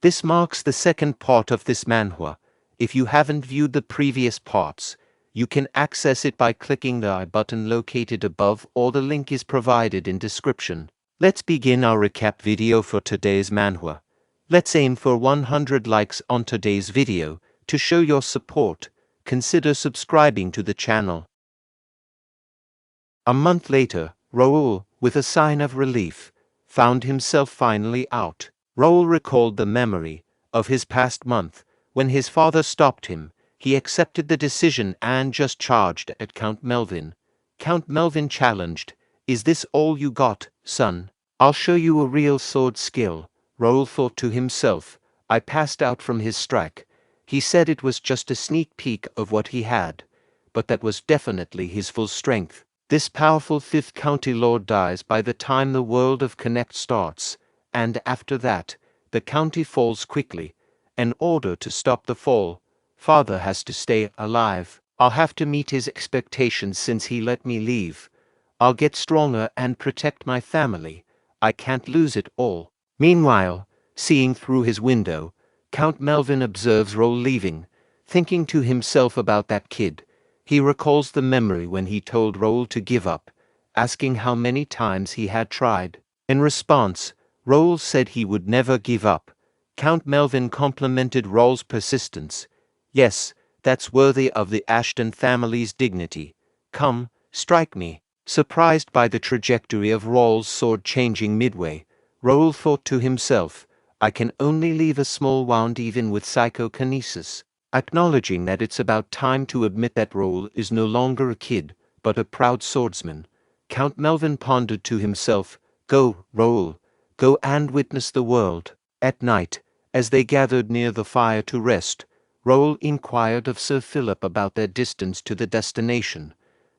This marks the second part of this manhwa. If you haven't viewed the previous parts, you can access it by clicking the I button located above, or the link is provided in description. Let's begin our recap video for today's manhwa. Let's aim for 100 likes on today's video. To show your support, consider subscribing to the channel. A month later, Raul, with a sign of relief, found himself finally out. Raul recalled the memory of his past month. When his father stopped him, he accepted the decision and just charged at Count Melvin. Count Melvin challenged, "Is this all you got, son? I'll show you a real sword skill." Raul thought to himself, "I passed out from his strike. He said it was just a sneak peek of what he had, but that was definitely his full strength. This powerful 5th county lord dies by the time the World of Connect starts, and after that, the county falls quickly. In order to stop the fall, father has to stay alive. I'll have to meet his expectations since he let me leave. I'll get stronger and protect my family. I can't lose it all." Meanwhile, seeing through his window, Count Melvin observes Raul leaving, thinking to himself about that kid. He recalls the memory when he told Raul to give up, asking how many times he had tried. In response, Raul said he would never give up. Count Melvin complimented Raul's persistence. "Yes, that's worthy of the Ashton family's dignity. Come, strike me." Surprised by the trajectory of Raul's sword changing midway, Raul thought to himself, "I can only leave a small wound even with psychokinesis." Acknowledging that it's about time to admit that Raul is no longer a kid, but a proud swordsman, Count Melvin pondered to himself, "Go, Raul, go and witness the world." At night, as they gathered near the fire to rest, Raul inquired of Sir Philip about their distance to the destination.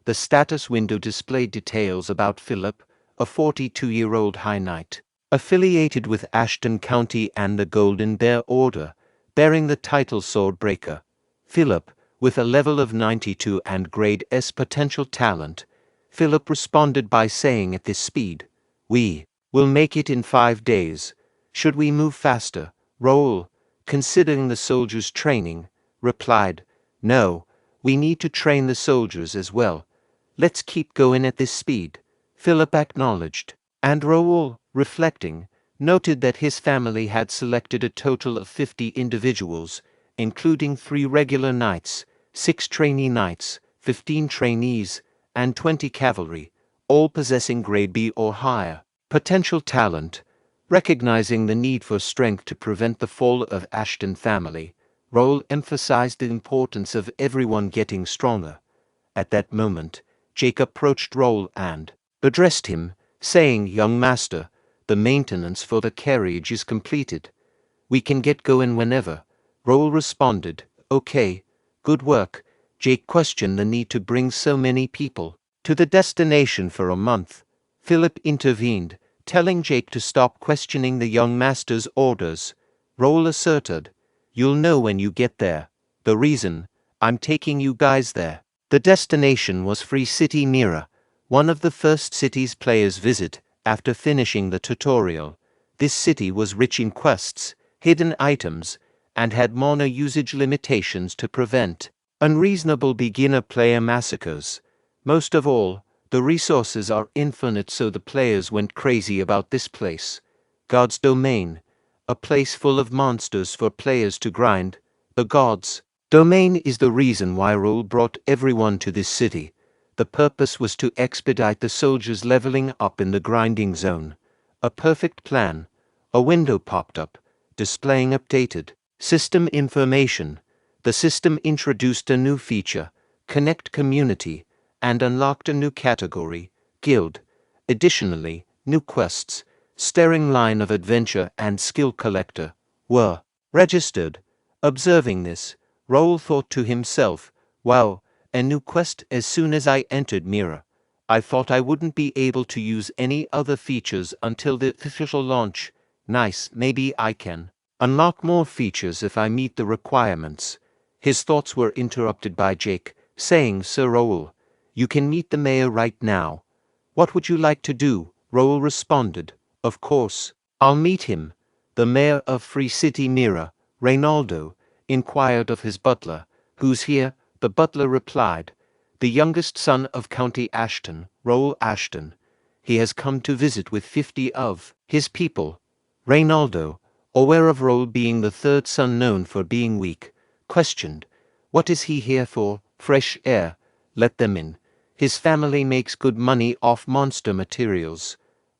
The status window displayed details about Philip, a 42-year-old high knight, affiliated with Ashton County and the Golden Bear Order, bearing the title Swordbreaker. Philip, with a level of 92 and grade S potential talent. Philip responded by saying at this speed, "We will make it in 5 days. Should we move faster?" Raul, considering the soldiers' training, replied, "No, we need to train the soldiers as well. Let's keep going at this speed." Philip acknowledged, and Raul, reflecting, noted that his family had selected a total of 50 individuals, including 3 regular knights, 6 trainee knights, 15 trainees, and 20 cavalry, all possessing grade B or higher potential talent. Recognizing the need for strength to prevent the fall of Ashton family, Raul emphasized the importance of everyone getting stronger. At that moment, Jake approached Raul and addressed him, saying, "Young master, the maintenance for the carriage is completed. We can get going whenever." Raul responded, "Okay, good work." Jake questioned the need to bring so many people to the destination for a month. Philip intervened, telling Jake to stop questioning the young master's orders. Raul asserted, "You'll know when you get there. The reason I'm taking you guys there." The destination was Free City Mira, one of the first cities players visit after finishing the tutorial. This city was rich in quests, hidden items, and had mana usage limitations to prevent unreasonable beginner player massacres. Most of all, the resources are infinite, so the players went crazy about this place. God's Domain, a place full of monsters for players to grind. The God's Domain is the reason why Raul brought everyone to this city. The purpose was to expedite the soldiers leveling up in the grinding zone. A perfect plan. A window popped up, displaying updated system information. The system introduced a new feature, Connect Community, and unlocked a new category, Guild. Additionally, new quests, Staring Line of Adventure and Skill Collector, were registered. Observing this, Raul thought to himself, "Wow, a new quest." As soon as I entered Mira, I thought I wouldn't be able to use any other features until the official launch. Nice, maybe I can unlock more features if I meet the requirements. His thoughts were interrupted by Jake, saying, "Sir Raul, you can meet the mayor right now. What would you like to do?" Raul responded, "Of course, I'll meet him." The mayor of Free City Mira, Reynaldo, inquired of his butler. "Who's here?" The butler replied. "The youngest son of County Ashton, Raul Ashton. He has come to visit with 50 of his people." Reynaldo, aware of Raul being the third son known for being weak, questioned, "What is he here for?" "Fresh air. Let them in. His family makes good money off monster materials.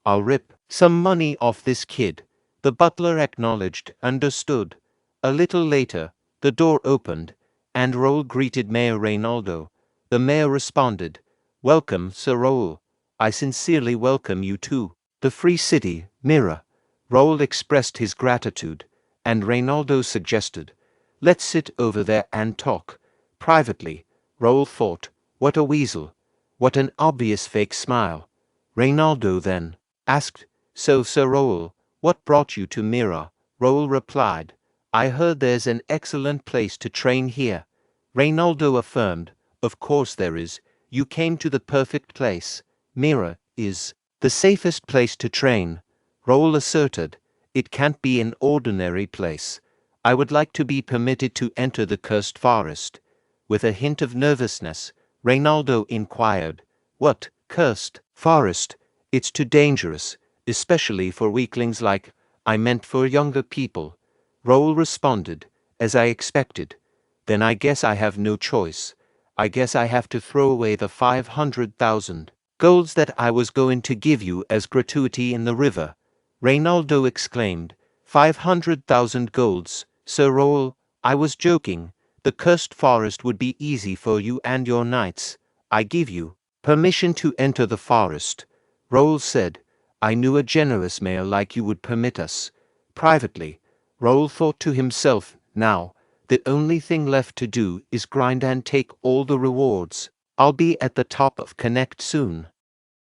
I'll rip some money off this kid." The butler acknowledged, understood. A little later, the door opened, and Raul greeted Mayor Reynaldo. The mayor responded, "Welcome, Sir Raul. I sincerely welcome you to the Free City, Mira." Raul expressed his gratitude, and Reynaldo suggested, "Let's sit over there and talk." Privately, Raul thought, "What a weasel. What an obvious fake smile." Reynaldo then asked, "So, Sir Raul, what brought you to Mira?" Raul replied, "I heard there's an excellent place to train here." Reynaldo affirmed, "Of course there is. You came to the perfect place. Mira is the safest place to train." Raul asserted, "It can't be an ordinary place. I would like to be permitted to enter the cursed forest." With a hint of nervousness, Reynaldo inquired, "What cursed forest? It's too dangerous, especially for weaklings like—" "I meant for younger people." Raul responded, "As I expected. Then I guess I have no choice. I guess I have to throw away the 500,000 golds that I was going to give you as gratuity in the river." Reynaldo exclaimed, "500,000 golds, Sir Raul? I was joking. The cursed forest would be easy for you and your knights. I give you permission to enter the forest." Raul said, "I knew a generous mayor like you would permit us." Privately, Raul thought to himself, "Now, the only thing left to do is grind and take all the rewards. I'll be at the top of Connect soon."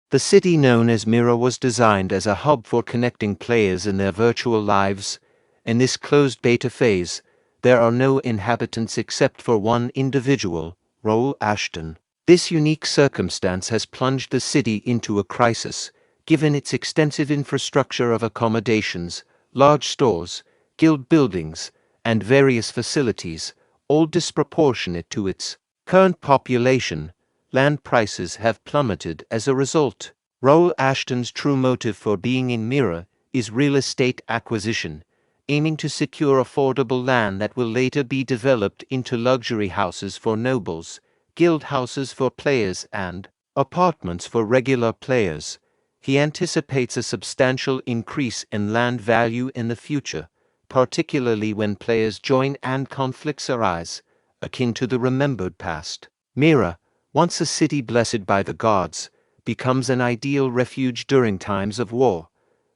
The city known as Mira was designed as a hub for connecting players in their virtual lives. In this closed beta phase, there are no inhabitants except for one individual, Raul Ashton. This unique circumstance has plunged the city into a crisis, given its extensive infrastructure of accommodations, large stores, guild buildings, and various facilities, all disproportionate to its current population. Land prices have plummeted as a result. Raul Ashton's true motive for being in Mira is real estate acquisition, aiming to secure affordable land that will later be developed into luxury houses for nobles, guild houses for players, and apartments for regular players. He anticipates a substantial increase in land value in the future, particularly when players join and conflicts arise, akin to the remembered past. Mira, once a city blessed by the gods, becomes an ideal refuge during times of war.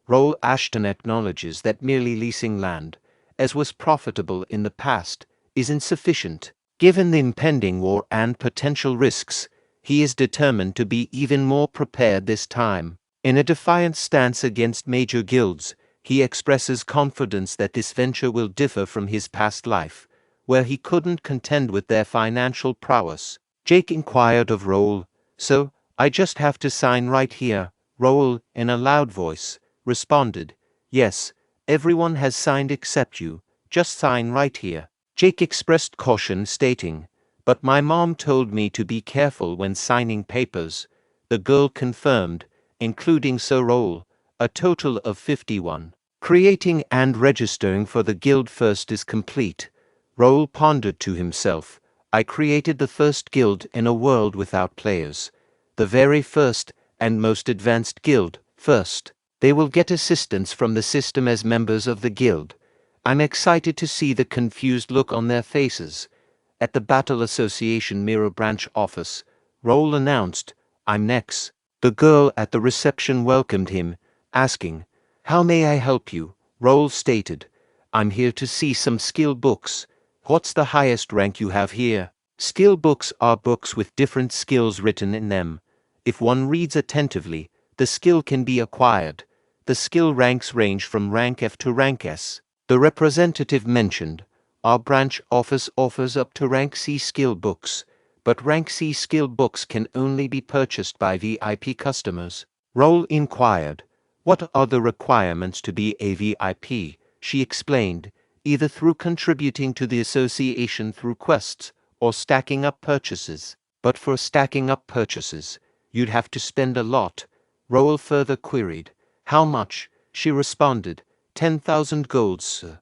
Raul Ashton acknowledges that merely leasing land, as was profitable in the past, is insufficient. Given the impending war and potential risks, he is determined to be even more prepared this time. In a defiant stance against major guilds, he expresses confidence that this venture will differ from his past life, where he couldn't contend with their financial prowess. Jake inquired of Raul, "So, I just have to sign right here?" Raul, in a loud voice, responded, "Yes, everyone has signed except you. Just sign right here." Jake expressed caution, stating, "But my mom told me to be careful when signing papers." The girl confirmed, including Sir Raul, a total of 51. Creating and registering for the guild first is complete. Raul pondered to himself, "I created the first guild in a world without players. The very first and most advanced guild, first. They will get assistance from the system as members of the guild. I'm excited to see the confused look on their faces." At the Battle Association Mirror Branch office, Raul announced, "I'm next." The girl at the reception welcomed him, asking, "How may I help you?" Raul stated, "I'm here to see some skill books." "What's the highest rank you have here?" Skill books are books with different skills written in them. If one reads attentively, the skill can be acquired. The skill ranks range from rank F to rank S. The representative mentioned, "Our branch office offers up to rank C skill books, but rank C skill books can only be purchased by VIP customers." Raul inquired, "What are the requirements to be a VIP? she explained, either through contributing to the association through quests, or stacking up purchases. But for stacking up purchases, you'd have to spend a lot, Raul further queried. How much? She responded, 10,000 golds, sir.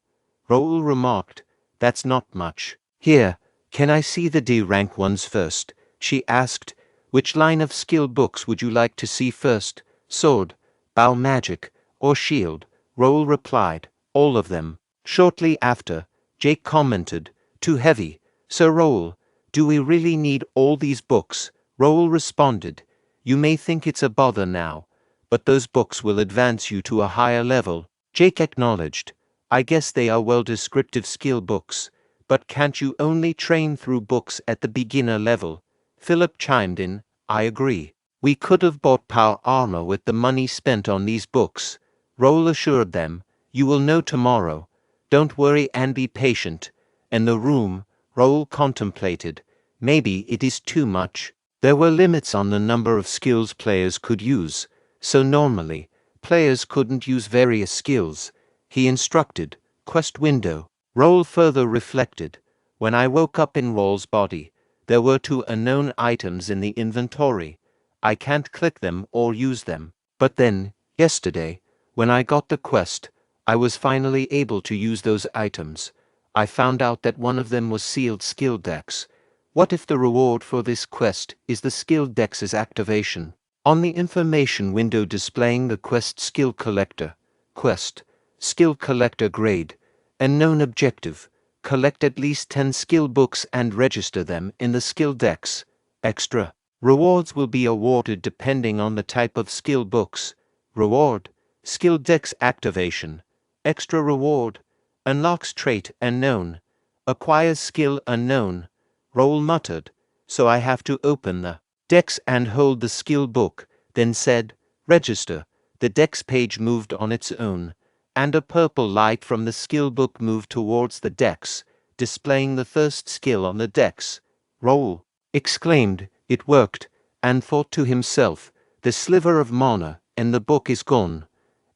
Raul remarked, that's not much. Here, can I see the D rank ones first? She asked. Which line of skill books would you like to see first? Sword, bow magic, or shield? Raul replied, all of them. Shortly after, Jake commented, too heavy. Sir Raul, do we really need all these books? Raul responded, you may think it's a bother now, but those books will advance you to a higher level. Jake acknowledged, I guess they are well descriptive skill books, but can't you only train through books at the beginner level? Philip chimed in, I agree. We could have bought power armor with the money spent on these books. Raul assured them, you will know tomorrow. Don't worry and be patient. In the room, Raul contemplated, maybe it is too much. There were limits on the number of skills players could use, so normally, players couldn't use various skills. He instructed, quest window. Raul further reflected, when I woke up in Raul's body, there were 2 unknown items in the inventory. I can't click them or use them. But then, yesterday, when I got the quest, I was finally able to use those items. I found out that one of them was sealed skill dex. What if the reward for this quest is the skill dex's activation? On the information window displaying the quest skill collector, quest, skill collector grade, and known objective, collect at least 10 skill books and register them in the skill dex. Extra rewards will be awarded depending on the type of skill books. Reward, skill dex activation. Extra reward, unlocks trait unknown, acquires skill unknown. Raul muttered, so I have to open the dex and hold the skill book, then said, register. The dex page moved on its own, and a purple light from the skill book moved towards the dex, displaying the first skill on the dex. Raul exclaimed, it worked, and thought to himself, the sliver of mana in the book is gone.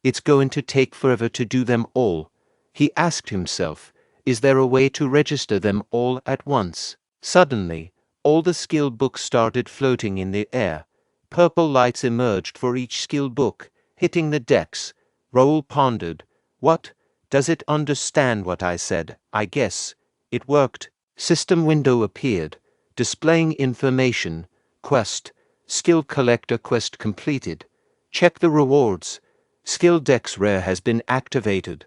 It's going to take forever to do them all. He asked himself, is there a way to register them all at once? Suddenly, all the skill books started floating in the air. Purple lights emerged for each skill book, hitting the dex. Raul pondered, what? Does it understand what I said? I guess. It worked. System window appeared, displaying information. Quest. Skill collector quest completed. Check the rewards. Skill dex rare has been activated.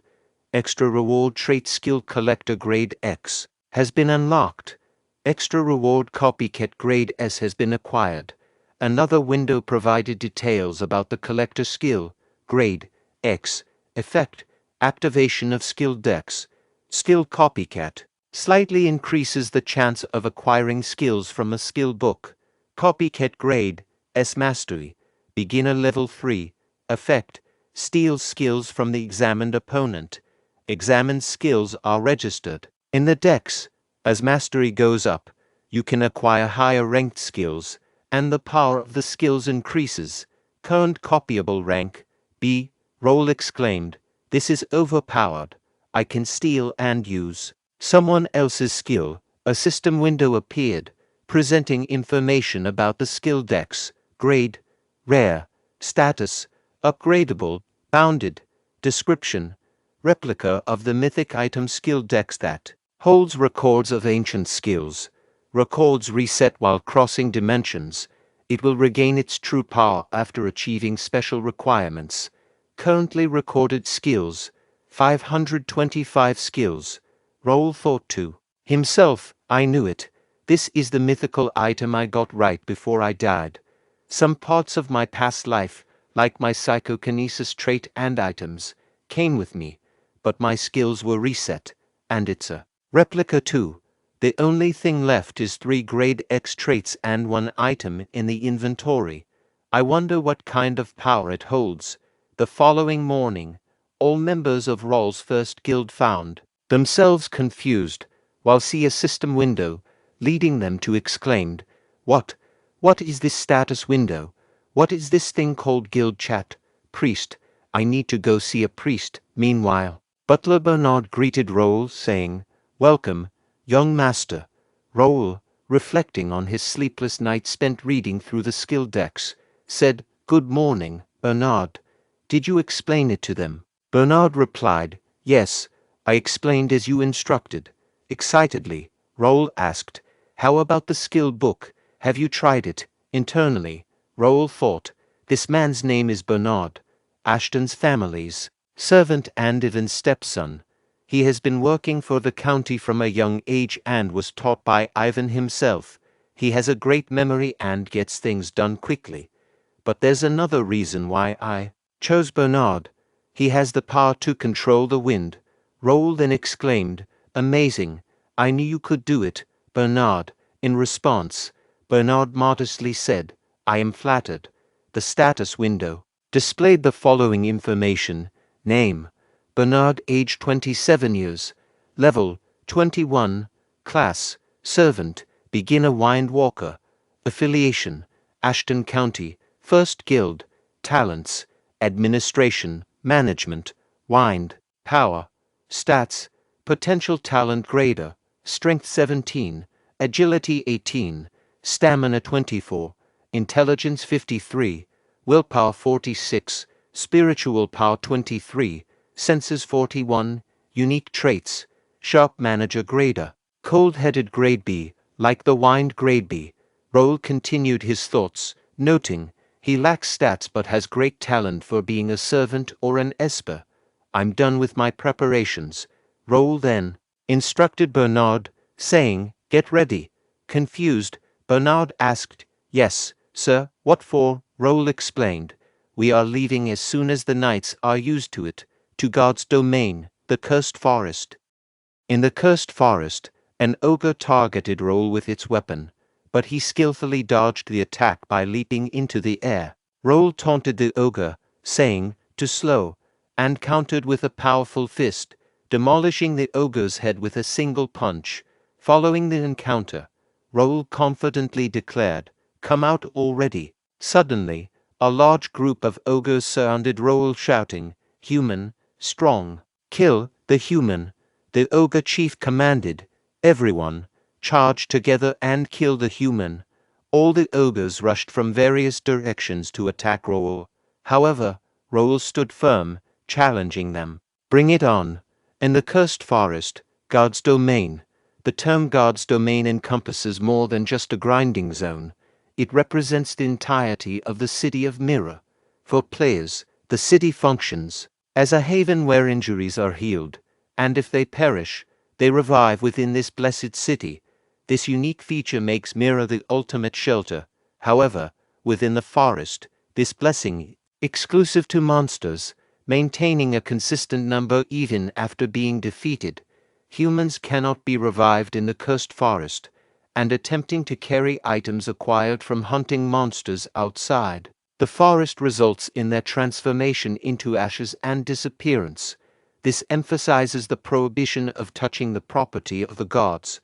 Extra reward trait skill collector grade X has been unlocked. Extra reward copycat grade S has been acquired. Another window provided details about the collector skill, grade X, effect, activation of skill dex. Skill copycat slightly increases the chance of acquiring skills from a skill book. Copycat grade S mastery, beginner level 3, effect, steals skills from the examined opponent. Examined skills are registered in the dex. As mastery goes up, you can acquire higher ranked skills, and the power of the skills increases. Current copyable rank, B. Raul exclaimed, this is overpowered. I can steal and use someone else's skill. A system window appeared, presenting information about the skill dex, grade, rare, status, upgradable, bounded, description, replica of the mythic item skill dex that holds records of ancient skills. Records reset while crossing dimensions. It will regain its true power after achieving special requirements. Currently recorded skills, 525 skills. Raul thought to himself, I knew it. This is the mythical item I got right before I died. Some parts of my past life, like my psychokinesis trait and items, came with me, but my skills were reset, and it's a replica too. The only thing left is 3 grade X traits and 1 item in the inventory. I wonder what kind of power it holds. The following morning, all members of Raul's first guild found themselves confused, while see a system window, leading them to exclaimed, What is this status window? What is this thing called guild chat? Priest, I need to go see a priest. Meanwhile, Butler Bernard greeted Raul, saying, "Welcome, young master." Raul, reflecting on his sleepless night spent reading through the skill decks, said, "Good morning, Bernard. Did you explain it to them?" Bernard replied, "Yes, I explained as you instructed." Excitedly, Raul asked, "How about the skill book? Have you tried it?" Internally, Raul thought, "This man's name is Bernard, Ashton's family's servant and even stepson. He has been working for the county from a young age and was taught by Ivan himself. He has a great memory and gets things done quickly. But there's another reason why I chose Bernard. He has the power to control the wind." Raul then exclaimed, "Amazing! I knew you could do it, Bernard." In response, Bernard modestly said, "I am flattered." The status window displayed the following information: Name: Bernard, age 27 years. Level: 21. Class: Servant, beginner wind walker. Affiliation: Ashton County, 1st Guild. Talents: Administration, Management, Wind, Power. Stats: Potential Talent Grader, Strength 17, Agility 18, Stamina 24, Intelligence 53, Willpower 46, Spiritual Power 23, Senses 41, Unique Traits: Sharp Manager Grader, Cold-Headed Grade B, like the Wind Grade B. Raul continued his thoughts, noting, he lacks stats but has great talent for being a servant or an esper. I'm done with my preparations. Raul then instructed Bernard, saying, "Get ready." Confused, Bernard asked, "Yes, sir, what for?" Raul explained, "We are leaving as soon as the knights are used to it, to God's domain, the cursed forest." In the cursed forest, an ogre targeted Raul with its weapon, but he skillfully dodged the attack by leaping into the air. Raul taunted the ogre, saying, "To slow," and countered with a powerful fist, demolishing the ogre's head with a single punch. Following the encounter, Raul confidently declared, "Come out already." Suddenly, a large group of ogres surrounded Raul, shouting, "Human, strong, kill the human." The ogre chief commanded, "Everyone, charge together and kill the human." All the ogres rushed from various directions to attack Raul. However, Raul stood firm, challenging them. "Bring it on." In the cursed forest, God's domain. The term God's domain encompasses more than just a grinding zone. It represents the entirety of the city of Mirror. For players, the city functions as a haven where injuries are healed, and if they perish, they revive within this blessed city. This unique feature makes Mirror the ultimate shelter. However, within the forest, this blessing, exclusive to monsters, maintaining a consistent number even after being defeated. Humans cannot be revived in the cursed forest, and attempting to carry items acquired from hunting monsters outside the forest results in their transformation into ashes and disappearance. This emphasizes the prohibition of touching the property of the gods,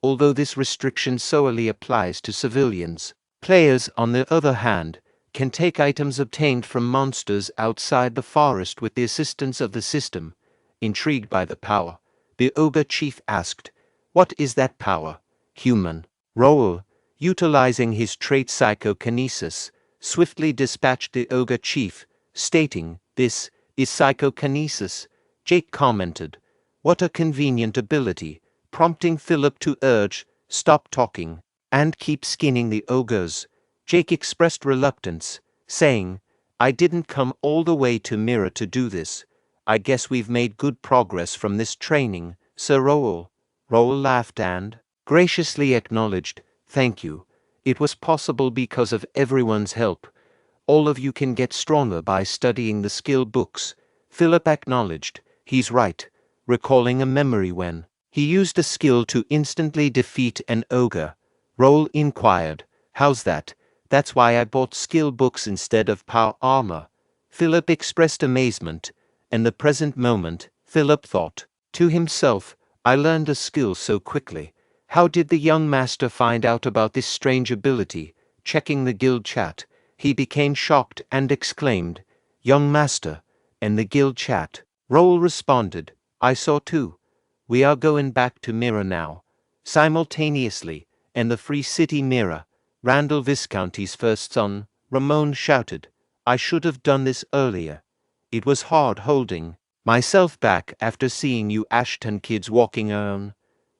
although this restriction solely applies to civilians. Players, on the other hand, can take items obtained from monsters outside the forest with the assistance of the system. Intrigued by the power, the ogre chief asked, "What is that power?" Human. Raul, utilizing his trait psychokinesis, swiftly dispatched the ogre chief, stating, "This is psychokinesis." Jake commented, "What a convenient ability," prompting Philip to urge, "Stop talking and keep skinning the ogres." Jake expressed reluctance, saying, "I didn't come all the way to Mirror to do this. I guess we've made good progress from this training, Sir Raul." Raul laughed and graciously acknowledged, "Thank you. It was possible because of everyone's help. All of you can get stronger by studying the skill books." Philip acknowledged, "He's right," recalling a memory when he used a skill to instantly defeat an ogre. Raul inquired, "How's that?" "That's why I bought skill books instead of power armor." Philip expressed amazement. In the present moment, Philip thought to himself, "I learned a skill so quickly. How did the young master find out about this strange ability?" Checking the guild chat, he became shocked and exclaimed, "Young master!" In the guild chat, Raul responded, I saw too. We are going back to Mirror now. Simultaneously, in the Free City Mirror, Randall Viscounty's first son, Ramon, shouted, I should have done this earlier. It was hard holding myself back after seeing you Ashton kids walking around.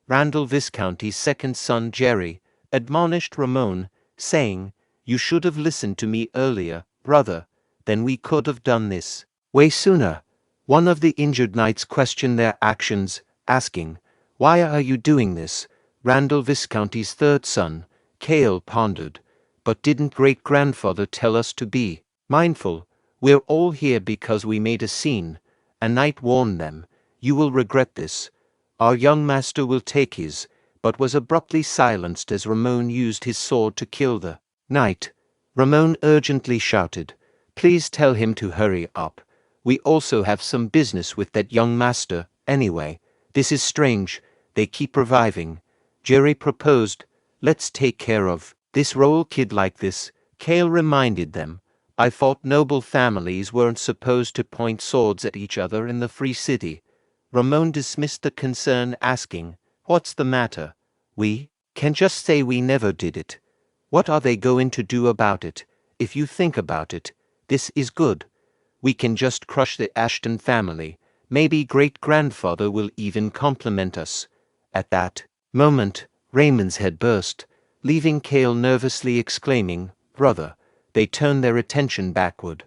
Randall Viscounty's second son, Jerry, admonished Ramon, saying, You should have listened to me earlier, brother. Then we could have done this way sooner. One of the injured knights questioned their actions, asking, Why are you doing this? Randall Viscounty's third son, Cale, pondered, But didn't great-grandfather tell us to be mindful? We're all here because we made a scene. A knight warned them, You will regret this. Our young master will take his, but was abruptly silenced as Ramon used his sword to kill the knight. Ramon urgently shouted, Please tell him to hurry up. We also have some business with that young master, anyway. This is strange, they keep reviving. Jerry proposed, Let's take care of this Raul kid like this. Cale reminded them, I thought noble families weren't supposed to point swords at each other in the Free City. Ramon dismissed the concern, asking, What's the matter? We can just say we never did it. What are they going to do about it? If you think about it, this is good. We can just crush the Ashton family. Maybe great-grandfather will even compliment us. At that moment, Raymond's head burst, leaving Cale nervously exclaiming, Brother. They turned their attention backward,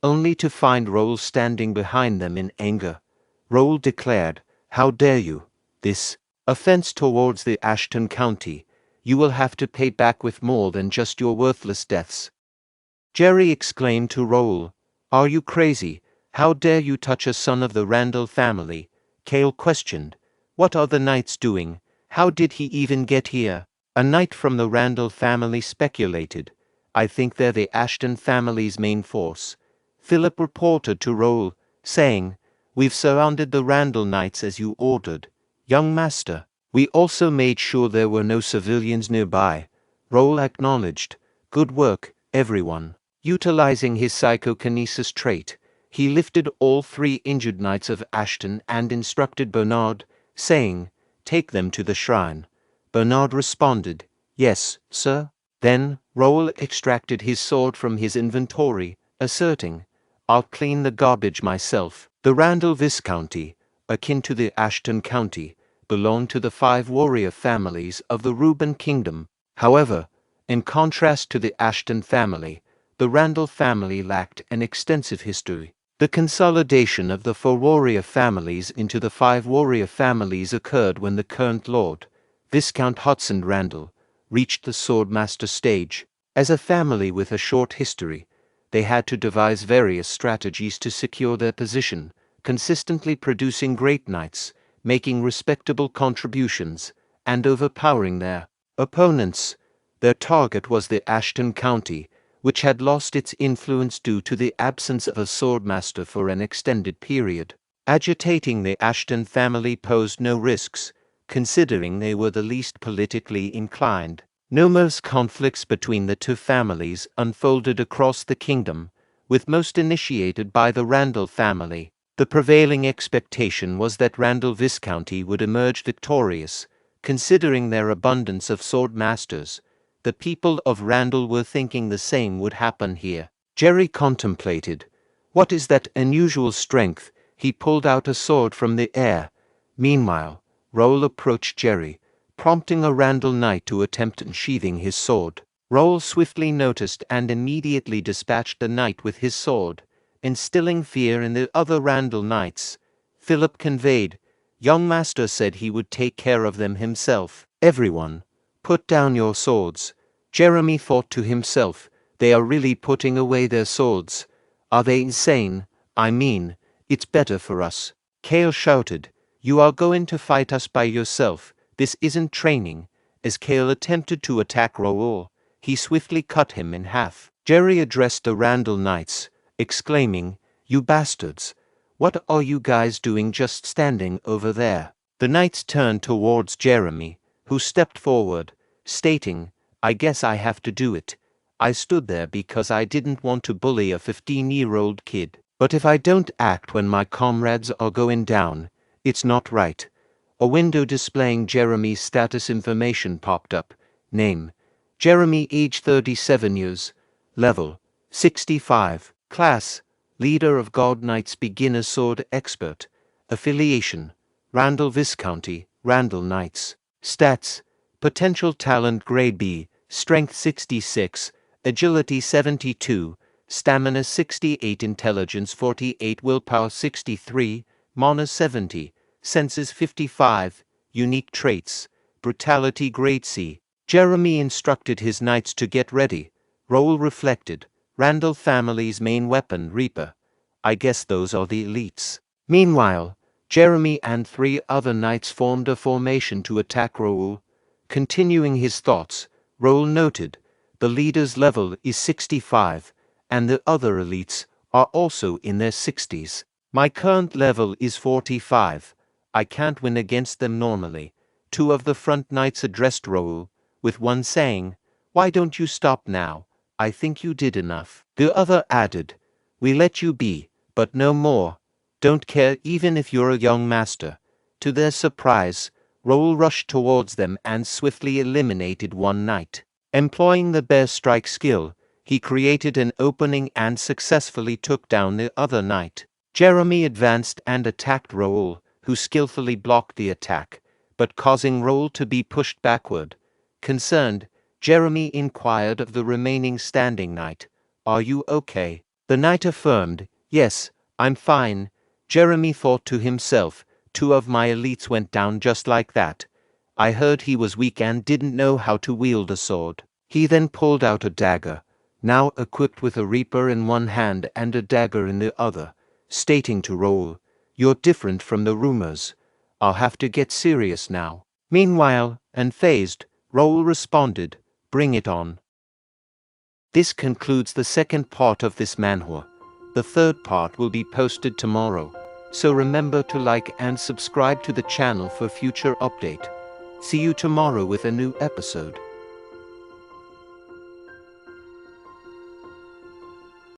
only to find Raul standing behind them in anger. Raul declared, How dare you? This offense towards the Ashton County. You will have to pay back with more than just your worthless deaths. Jerry exclaimed to Raul, Are you crazy? How dare you touch a son of the Randall family? Cale questioned, What are the knights doing? How did he even get here? A knight from the Randall family speculated, I think they're the Ashton family's main force. Philip reported to Raul, saying, We've surrounded the Randall knights as you ordered. Young master, we also made sure there were no civilians nearby. Raul acknowledged, Good work, everyone. Utilizing his psychokinesis trait, he lifted all 3 injured knights of Ashton and instructed Bernard, saying, Take them to the shrine. Bernard responded, Yes, sir. Then, Raul extracted his sword from his inventory, asserting, I'll clean the garbage myself. The Randall Viscounty, akin to the Ashton County, belonged to the 5 warrior families of the Reuben Kingdom. However, in contrast to the Ashton family, the Randall family lacked an extensive history. The consolidation of the 4 warrior families into the 5 warrior families occurred when the current Lord, Viscount Hudson Randall, reached the swordmaster stage. As a family with a short history, they had to devise various strategies to secure their position, consistently producing great knights, making respectable contributions, and overpowering their opponents. Their target was the Ashton County, which had lost its influence due to the absence of a swordmaster for an extended period. Agitating the Ashton family posed no risks, considering they were the least politically inclined. Numerous conflicts between the 2 families unfolded across the kingdom, with most initiated by the Randall family. The prevailing expectation was that Randall Viscounty would emerge victorious, considering their abundance of sword masters. The people of Randall were thinking the same would happen here. Jerry contemplated. What is that unusual strength? He pulled out a sword from the air. Meanwhile, Raul approached Jerry, prompting a Randall knight to attempt unsheathing his sword. Raul swiftly noticed and immediately dispatched the knight with his sword, instilling fear in the other Randall knights. Philip conveyed, Young master said he would take care of them himself. Everyone, put down your swords. Jeremy thought to himself, They are really putting away their swords. Are they insane? I mean, it's better for us. Cale shouted, You are going to fight us by yourself. This isn't training. As Cale attempted to attack Raul, he swiftly cut him in half. Jerry addressed the Randall knights, exclaiming, You bastards! What are you guys doing just standing over there? The knights turned towards Jeremy, who stepped forward, stating, I guess I have to do it. I stood there because I didn't want to bully a 15-year-old kid. But if I don't act when my comrades are going down, It's not right. A window displaying Jeremy's status information popped up. Name: Jeremy, age 37 years. Level: 65. Class: Leader of God Knights, beginner sword expert. Affiliation: Randall Viscounty, Randall Knights. Stats: Potential talent grade B, strength 66, agility 72, stamina 68, intelligence 48, willpower 63, mana 70, senses 55, unique traits, brutality grade C. Jeremy instructed his knights to get ready. Raul reflected. Randall family's main weapon, Reaper. I guess those are the elites. Meanwhile, Jeremy and 3 other knights formed a formation to attack Raul. Continuing his thoughts, Raul noted, the leader's level is 65, and the other elites are also in their 60s. My current level is 45. I can't win against them normally. 2 of the front knights addressed Raul, with one saying, "Why don't you stop now? I think you did enough." The other added, "We let you be, but no more. Don't care even if you're a young master." To their surprise, Raul rushed towards them and swiftly eliminated one knight. Employing the bear strike skill, he created an opening and successfully took down the other knight. Jeremy advanced and attacked Raul, who skillfully blocked the attack, but causing Raul to be pushed backward. Concerned, Jeremy inquired of the remaining standing knight, "Are you okay?" The knight affirmed, "Yes, I'm fine." Jeremy thought to himself, 2 of my elites went down just like that. I heard he was weak and didn't know how to wield a sword. He then pulled out a dagger, now equipped with a reaper in one hand and a dagger in the other, stating to Raul, "You're different from the rumors. I'll have to get serious now." Meanwhile, unfazed, Raul responded, "Bring it on." This concludes the second part of this manhwa. The third part will be posted tomorrow, so remember to like and subscribe to the channel for future update. See you tomorrow with a new episode.